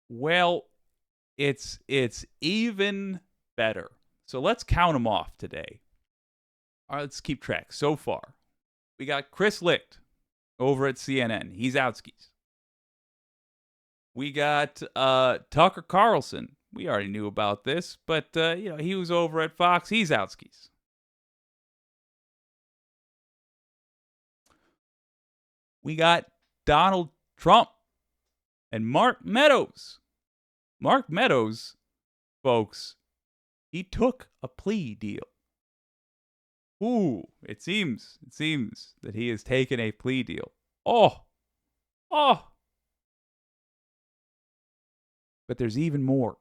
Well, it's even better. So let's count them off today. All right, let's keep track. So far, we got Chris Licht over at CNN. He's outskis. We got Tucker Carlson. We already knew about this, but he was over at Fox. He's outskis. We got Donald Trump and Mark Meadows. Mark Meadows, folks, he took a plea deal. Ooh, it seems that he has taken a plea deal. Oh. But there's even more.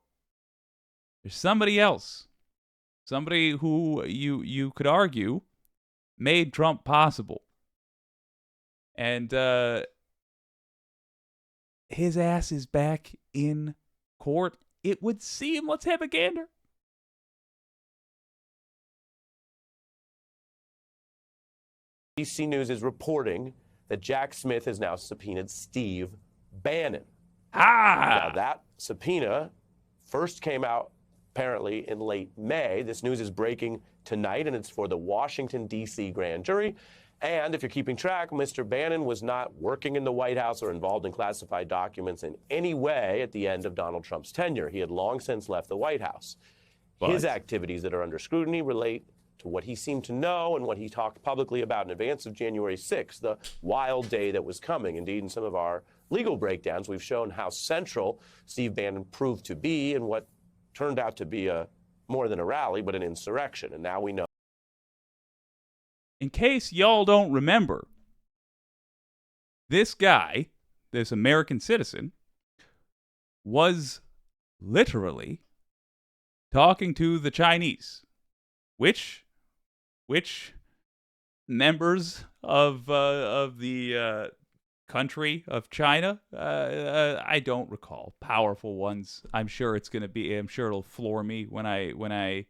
There's somebody else. Somebody who you could argue made Trump possible. And his ass is back in court. It would seem. Let's have a gander. ABC News is reporting that Jack Smith has now subpoenaed Steve Bannon. Now, that subpoena first came out apparently in late May. This news is breaking tonight, and it's for the Washington, D.C. grand jury. And if you're keeping track, Mr. Bannon was not working in the White House or involved in classified documents in any way at the end of Donald Trump's tenure. He had long since left the White House. His activities that are under scrutiny relate to what he seemed to know and what he talked publicly about in advance of January 6th, the wild day that was coming. Indeed, in some of our legal breakdowns, we've shown how central Steve Bannon proved to be in what turned out to be more than a rally, but an insurrection. And now we know. In case y'all don't remember, this guy, this American citizen, was literally talking to the Chinese, which members of the country of China, I don't recall. Powerful ones. I'm sure it'll floor me when I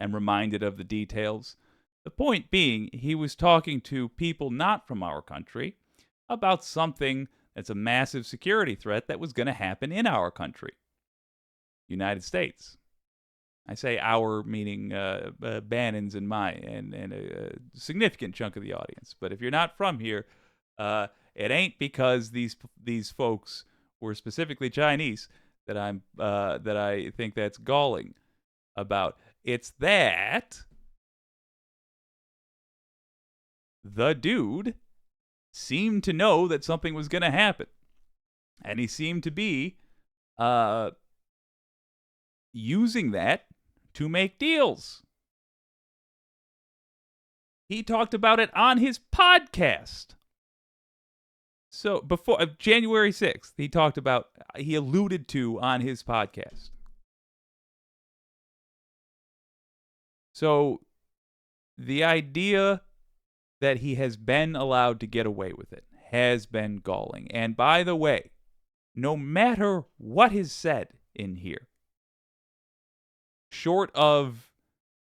am reminded of the details. The point being, he was talking to people not from our country about something that's a massive security threat that was going to happen in our country, United States. I say our, meaning Bannon's and and a significant chunk of the audience. But if you're not from here, it ain't because these folks were specifically Chinese that I think that's galling about. It's that the dude seemed to know that something was going to happen, and he seemed to be using that to make deals. He talked about it on his podcast. So before January 6th, he alluded to on his podcast. So the idea that he has been allowed to get away with it has been galling. And by the way, no matter what is said in here, short of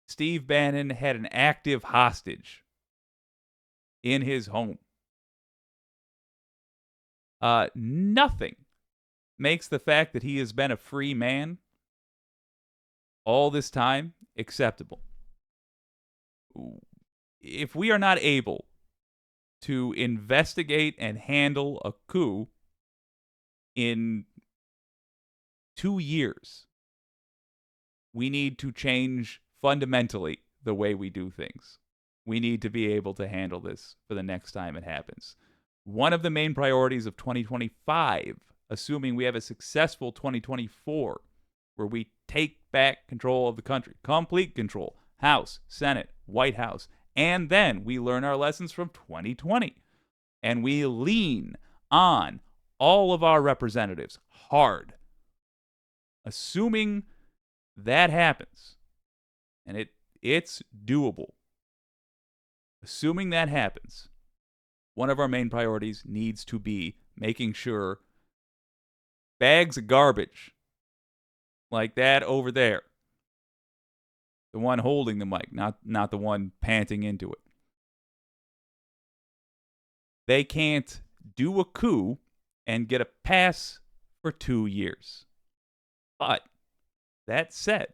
Steve Bannon had an active hostage in his home, nothing makes the fact that he has been a free man all this time acceptable. If we are not able to investigate and handle a coup in 2 years, we need to change fundamentally the way we do things. We need to be able to handle this for the next time it happens. One of the main priorities of 2025, assuming we have a successful 2024, where we take back control of the country, complete control, House, Senate, White House, and then we learn our lessons from 2020, and we lean on all of our representatives hard. Assuming that happens, and it's doable. Assuming that happens, one of our main priorities needs to be making sure bags of garbage like that over there, the one holding the mic, not the one panting into it, they can't do a coup and get a pass for 2 years. But that said,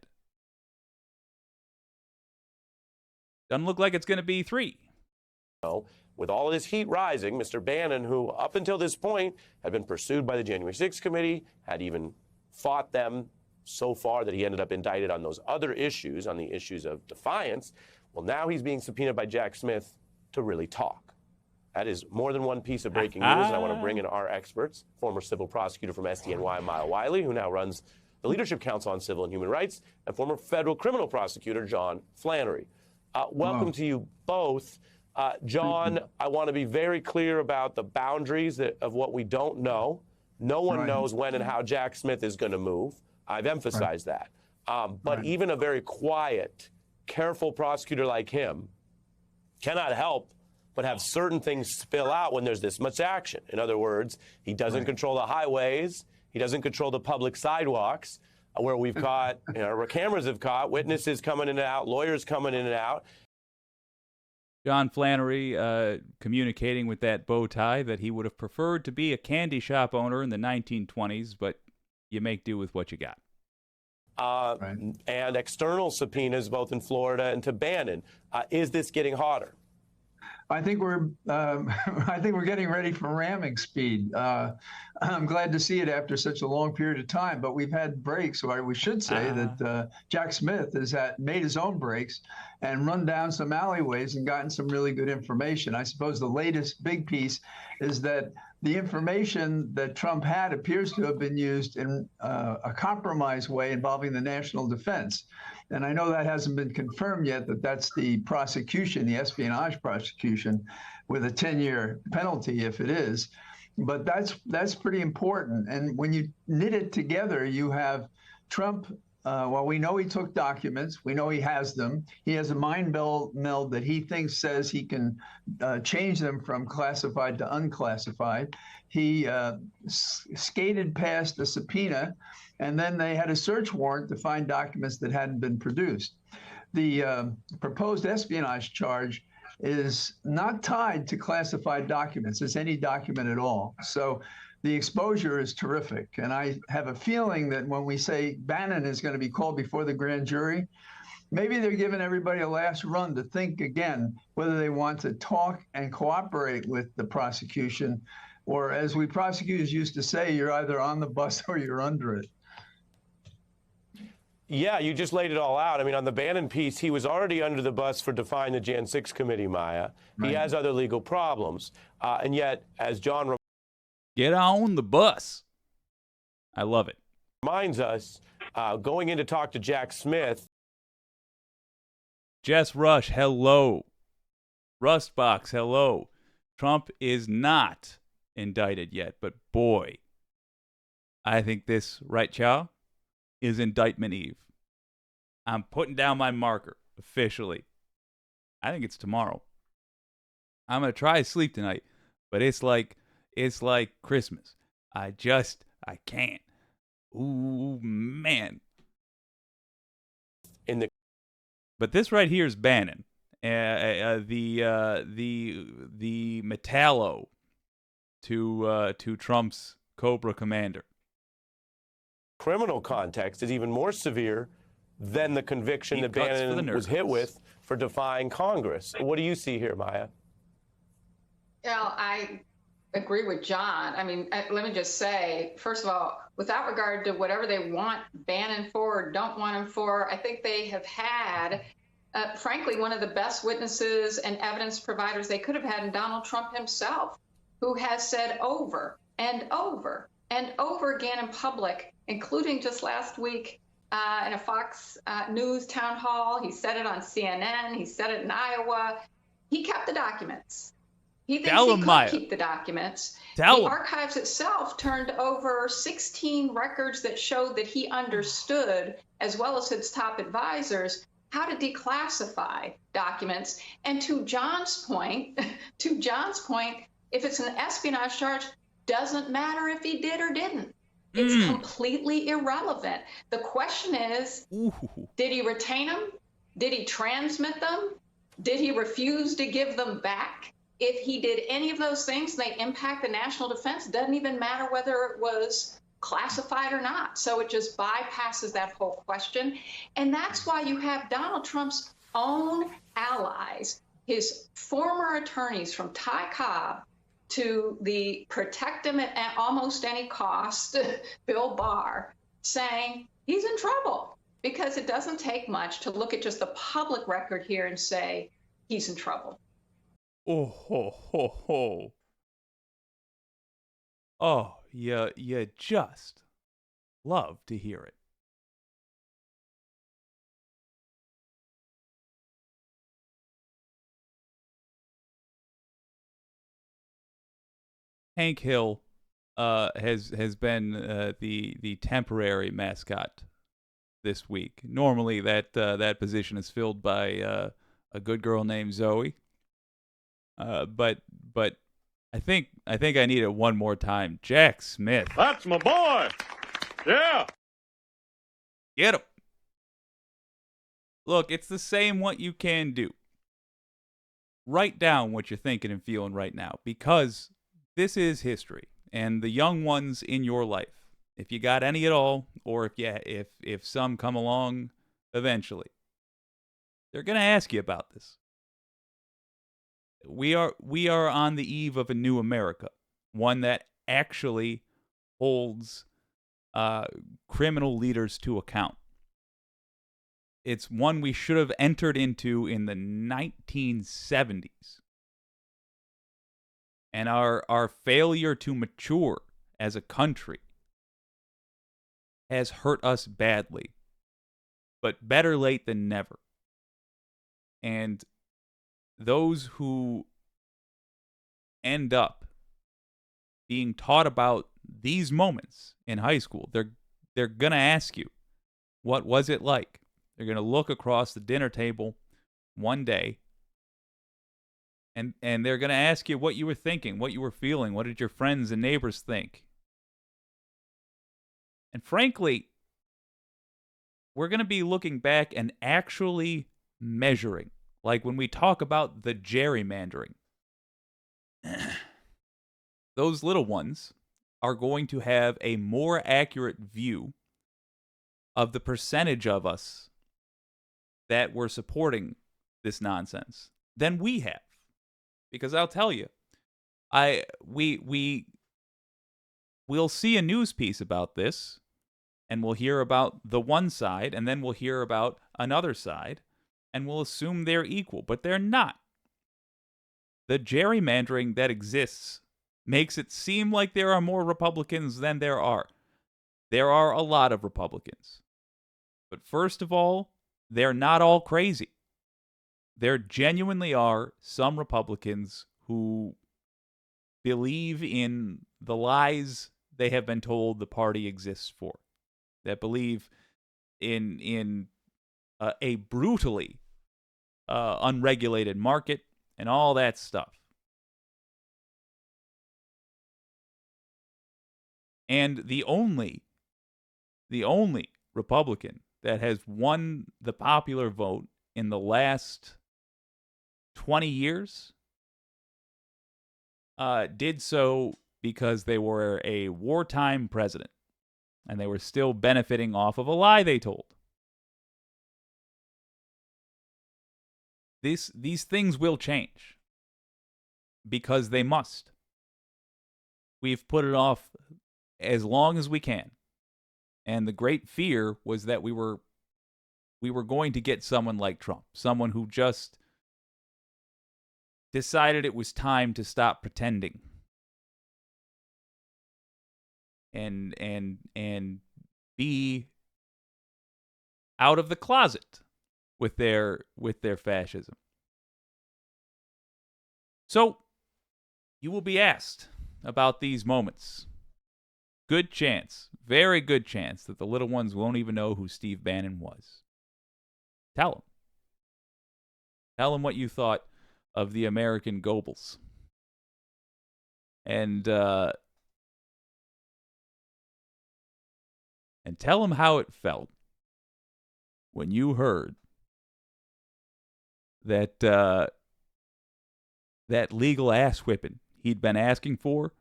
doesn't look like it's going to be 3. With all this heat rising, Mr. Bannon, who up until this point had been pursued by the January 6th committee, had even fought them so far that he ended up indicted on those other issues, on the issues of defiance. Well, now he's being subpoenaed by Jack Smith to really talk. That is more than one piece of breaking news, and I want to bring in our experts, former civil prosecutor from SDNY, Maya Wiley, who now runs the Leadership Council on Civil and Human Rights, and former federal criminal prosecutor John Flannery. Welcome to you both. John, I want to be very clear about the boundaries of what we don't know. No one knows when and how Jack Smith is going to move. I've emphasized that. But even a very quiet, careful prosecutor like him cannot help but have certain things spill out when there's this much action. In other words, he doesn't control the highways. He doesn't control the public sidewalks where we've caught, where cameras have caught witnesses coming in and out, lawyers coming in and out. John Flannery communicating with that bow tie that he would have preferred to be a candy shop owner in the 1920s, but you make do with what you got. And external subpoenas both in Florida and to Bannon. Is this getting hotter? I think we're getting ready for ramming speed. I'm glad to see it after such a long period of time, but we've had breaks. So we should say that Jack Smith has made his own breaks and run down some alleyways and gotten some really good information. I suppose the latest big piece is that the information that Trump had appears to have been used in a compromise way involving the national defense. And I know that hasn't been confirmed yet, that that's the prosecution, the espionage prosecution, with a 10-year penalty if it is. But that's pretty important. And when you knit it together, you have Trump. Well, we know he took documents. We know he has them. He has a mind meld that he thinks says he can change them from classified to unclassified. He skated past the subpoena, and then they had a search warrant to find documents that hadn't been produced. The proposed espionage charge is not tied to classified documents. It's any document at all. So the exposure is terrific. And I have a feeling that when we say Bannon is going to be called before the grand jury, maybe they're giving everybody a last run to think again whether they want to talk and cooperate with the prosecution, or as we prosecutors used to say, you're either on the bus or you're under it. Yeah, you just laid it all out. I mean, on the Bannon piece, he was already under the bus for defying the Jan 6 committee, Maya. He has other legal problems. And yet, as John get on the bus. I love it. Reminds us, going in to talk to Jack Smith. Jess Rush, hello. Rustbox, hello. Trump is not indicted yet, but boy, I think this, right, Chow, is indictment eve. I'm putting down my marker officially. I think it's tomorrow. I'm going to try to sleep tonight, but it's like Christmas. I can't. Ooh, man. But this right here is Bannon, the Metallo to Trump's Cobra commander. Criminal context is even more severe than the conviction that Bannon was hit with for defying Congress. What do you see here, Maya? Well, I agree with John. I mean, let me just say, first of all, without regard to whatever they want Bannon for or don't want him for, I think they have had, frankly, one of the best witnesses and evidence providers they could have had in Donald Trump himself, who has said over and over and over again in public, including just last week in a Fox News town hall. He said it on CNN. He said it in Iowa. He kept the documents. He thinks he could keep the documents. The archives itself turned over 16 records that showed that he understood, as well as his top advisors, how to declassify documents. And to John's point, if it's an espionage charge, doesn't matter if he did or didn't. It's completely irrelevant. The question is, did he retain them? Did he transmit them? Did he refuse to give them back? If he did any of those things, they impact the national defense. Doesn't even matter whether it was classified or not. So it just bypasses that whole question. And that's why you have Donald Trump's own allies, his former attorneys from Ty Cobb to the protect him at almost any cost, Bill Barr, saying he's in trouble, because it doesn't take much to look at just the public record here and say he's in trouble. Oh, ho, ho, ho. Oh, you just love to hear it. Hank Hill has been the temporary mascot this week. Normally, that position is filled by a good girl named Zoe. But I think I need it one more time. Jack Smith. That's my boy. Yeah. Get him. Look, it's the same what you can do. Write down what you're thinking and feeling right now, because this is history, and the young ones in your life, if you got any at all, or if some come along eventually, they're going to ask you about this. We are on the eve of a new America, one that actually holds criminal leaders to account. It's one we should have entered into in the 1970s. And our failure to mature as a country has hurt us badly. But better late than never. And those who end up being taught about these moments in high school, they're going to ask you, what was it like? They're going to look across the dinner table one day, and they're going to ask you what you were thinking, what you were feeling, what did your friends and neighbors think? And frankly, we're going to be looking back and actually measuring. Like when we talk about the gerrymandering, those little ones are going to have a more accurate view of the percentage of us that were supporting this nonsense than we have. Because I'll tell you, we'll see a news piece about this, and we'll hear about the one side, and then we'll hear about another side, and we'll assume they're equal, but they're not. The gerrymandering that exists makes it seem like there are more Republicans than there are. There are a lot of Republicans. But first of all, they're not all crazy. There genuinely are some Republicans who believe in the lies they have been told the party exists for, that believe in a brutally unregulated market and all that stuff. And the only Republican that has won the popular vote in the last 20 years did so because they were a wartime president, and they were still benefiting off of a lie they told. These things will change because they must. We've put it off as long as we can. And the great fear was that we were going to get someone like Trump, someone who just decided it was time to stop pretending and be out of the closet with their fascism. So you will be asked about these moments. Good chance, very good chance, that the little ones won't even know who Steve Bannon was. Tell them. Tell them what you thought of the American Goebbels. And tell them how it felt when you heard that that legal ass whipping he'd been asking for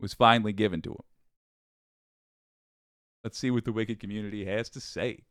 was finally given to him. Let's see what the Wicked community has to say.